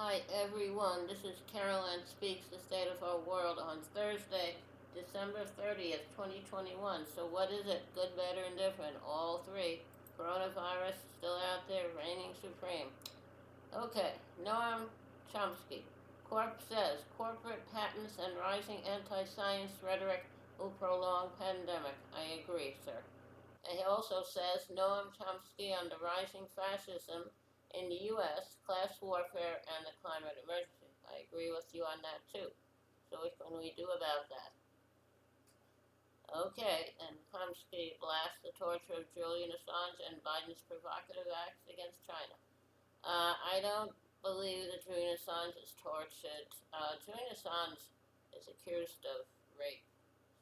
Hi everyone, this is Carolyn Speaks the State of Our World on Thursday, December 30th, 2021. So what is it? Good, better, and different. All three. Coronavirus still out there reigning supreme. Okay, Noam Chomsky. Corp says corporate patents and rising anti-science rhetoric will prolong pandemic. I agree, sir. And he also says Noam Chomsky on the rising fascism in the U.S., class warfare, and the climate emergency. I agree with you on that too. So what can we do about that? Okay, and Chomsky blasts the torture of Julian Assange and Biden's provocative acts against China. I don't believe that Julian Assange is tortured. Julian Assange is accused of rape,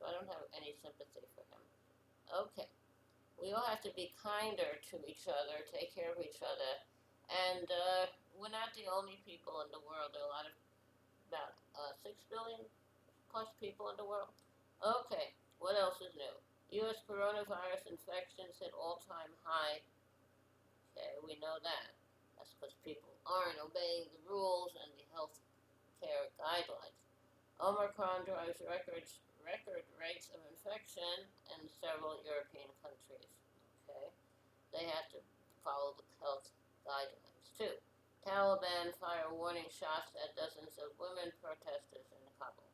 so I don't have any sympathy for him. Okay. We all have to be kinder to each other, take care of each other, and we're not the only people in the world. There are a lot of about 6 billion plus people in the world. Okay, what else is new? U.S. coronavirus infections hit all-time high. Okay, we know that. That's because people aren't obeying the rules and the health care guidelines. Omicron drives record rates of infection in several European countries. Okay. They have to follow the health guidelines too. Taliban fire warning shots at dozens of women protesters in Kabul.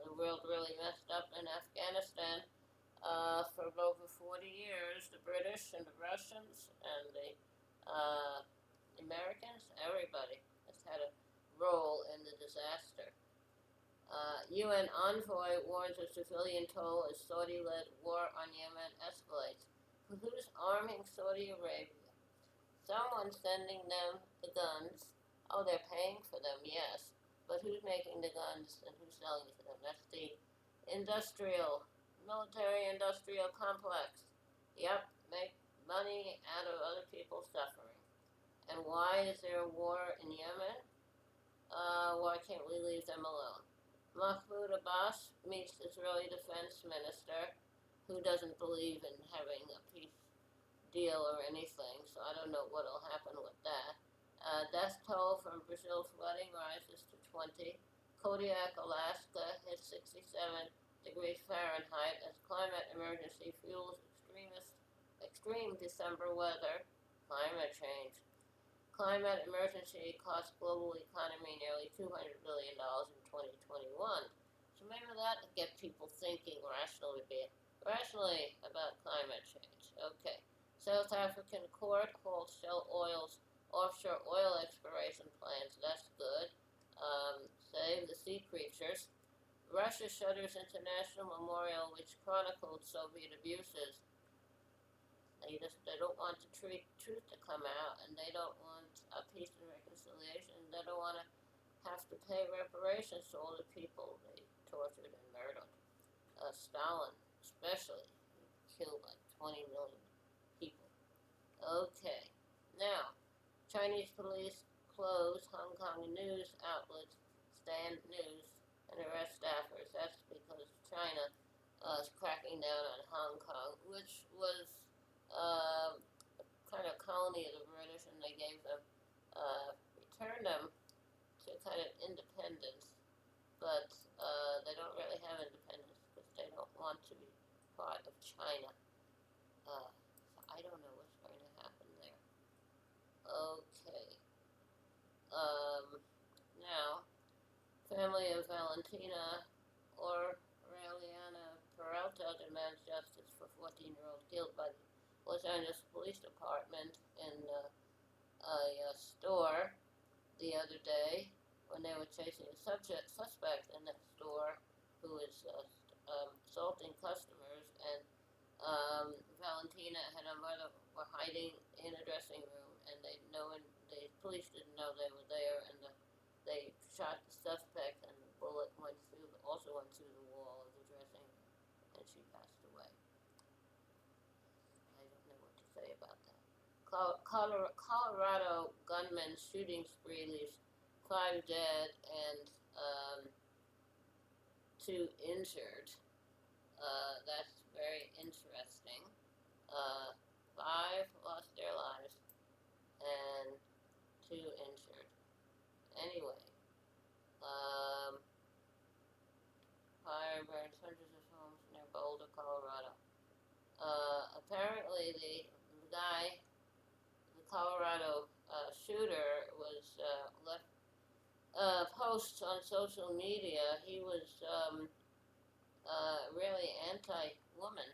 The world really messed up in Afghanistan for over 40 years. The British and the Russians and the Americans, everybody has had a role in the disaster. UN envoy warns of civilian toll as Saudi-led war on Yemen escalates. Who's arming Saudi Arabia? Someone's sending them the guns. Oh, they're paying for them, yes. But who's making the guns and who's selling it to them? That's the industrial, military industrial complex. Yep, make money out of other people's suffering. And why is there a war in Yemen? Why can't we leave them alone? Mahmoud Abbas meets Israeli defense minister who doesn't believe in having a peace deal or anything, so I don't know what'll happen with that. Death toll from Brazil flooding rises to 20. Kodiak, Alaska hits 67 degrees Fahrenheit as climate emergency fuels extreme December weather. Climate change. Climate emergency cost global economy nearly $200 billion in 2021. So maybe that will get people thinking rationally about climate change. Okay. South African court holds Shell Oil's offshore oil exploration plans. That's good. Save the sea creatures. Russia shutters international memorial which chronicled Soviet abuses. They don't want the truth to come out, and they don't want a peace and reconciliation. They don't want to have to pay reparations to all the people they tortured and murdered. Stalin, especially, killed like 20 million people. Okay, now Chinese police close Hong Kong news outlets, Stand News, and arrest staffers. That's because China is cracking down on Hong Kong, which was uh, kind of colony of the British, and they gave them, returned them to kind of independence, but they don't really have independence because they don't want to be part of China. So I don't know what's going to happen there. Okay. Um, Now, family of Valentina or Aureliana Peralta demands justice for 14-year-old killed by the Los Angeles Police Department in a store the other day when they were chasing a suspect in that store who was assaulting customers, and Valentina and her mother were hiding in a dressing room, and the police didn't know they were there, and they shot the suspect, and the bullet also went through the wall of the dressing room, and she passed away. I don't know what to say about that. Colorado gunman shooting spree leaves 5 dead and 2 injured. That's very interesting. Uh, 5 lost their lives and 2 injured. Anyway. apparently the guy, the Colorado shooter, was left posts on social media. He was really anti-woman,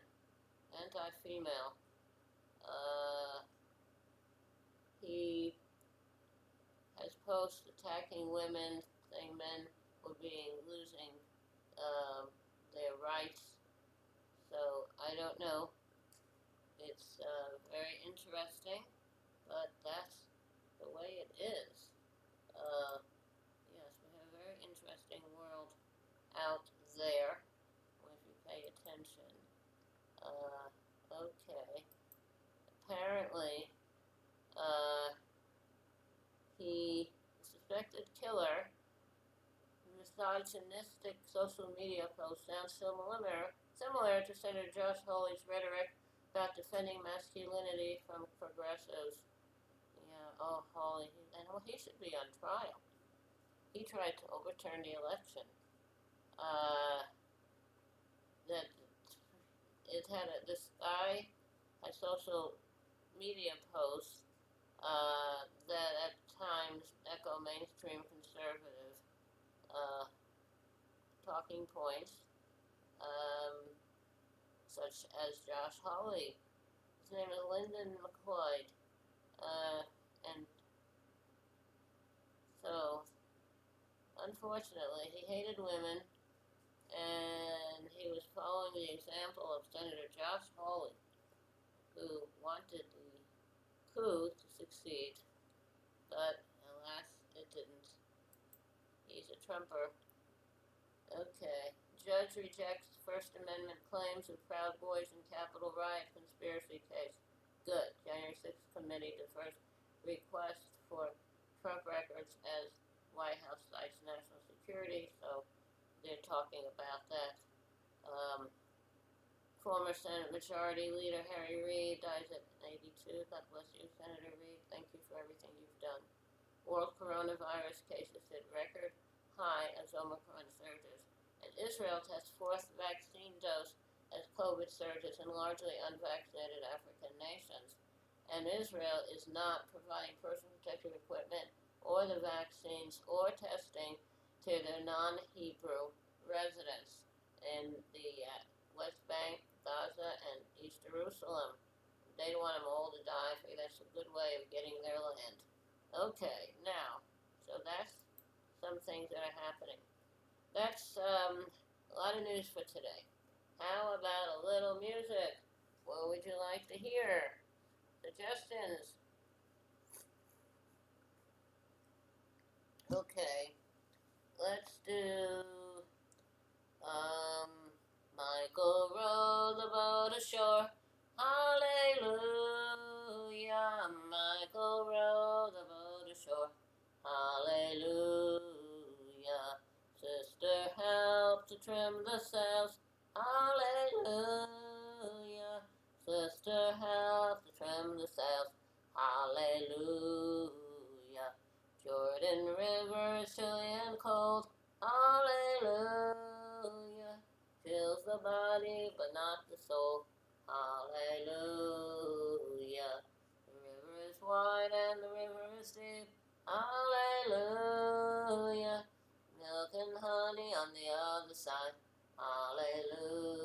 anti-female. He has posts attacking women, saying men were losing their rights. So I don't know. It's very interesting, but that's the way it is. Yes, we have a very interesting world out there if you pay attention. Okay. Apparently, the suspected killer, misogynistic social media post sounds similar to Senator Josh Hawley's rhetoric about defending masculinity from progressives. Yeah, oh, Hawley, he should be on trial. He tried to overturn the election. That it had this guy had social media posts that at times echo mainstream conservative talking points, such as Josh Hawley. His name is Lyndon McCloyd, and so unfortunately he hated women, and he was following the example of Senator Josh Hawley, who wanted the coup to succeed, but alas, it didn't. He's a Trumper. Okay. Judge rejects First Amendment claims of Proud Boys and Capitol riot conspiracy case. Good. January 6th committee defers request for Trump records as White House cites national security, so they're talking about that. Former Senate Majority Leader Harry Reid dies at 82. God bless you, Senator Reid. Thank you for everything you've done. World coronavirus cases hit record high as Omicron surges. And Israel tests fourth vaccine dose as COVID surges in largely unvaccinated African nations. And Israel is not providing personal protective equipment or the vaccines or testing to their non-Hebrew residents in the West Bank, Gaza, and East Jerusalem. They don't want them all to die. I think that's a good way of getting their land. Okay, now, so that's some things that are happening. That's a lot of news for today. How about a little music? What would you like to hear? Suggestions? Okay, let's do Michael rowed the boat ashore. Hallelujah. Michael rowed the boat ashore. Hallelujah. Sister helped to trim the sails. Hallelujah. Sister helped to trim the sails. Hallelujah. Jordan River is chilly and cold. Hallelujah. Fills the body but not the soul. Hallelujah. The river is wide and the river is deep. Hallelujah. Milk and honey on the other side. Hallelujah.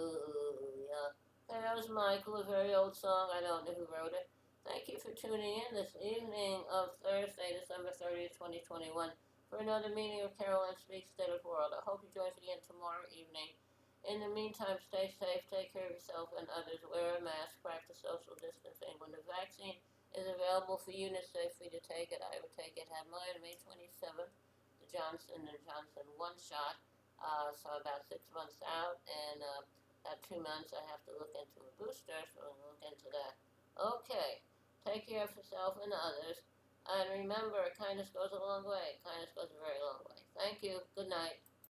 Okay, that was Michael, a very old song. I don't know who wrote it. Thank you for tuning in this evening of Thursday, December 30th, 2021, for another meeting of Caroline Speaks State of the World. I hope you join us again tomorrow evening. In the meantime, stay safe, take care of yourself and others, wear a mask, practice social distancing. When the vaccine is available for you and it's safe for you to take it, I would take it. Had mine on May 27th, the Johnson & Johnson one shot, so about 6 months out, and about 2 months I have to look into a booster, so we'll look into that. Okay, take care of yourself and others, and remember, kindness goes a long way. Kindness goes a very long way. Thank you. Good night.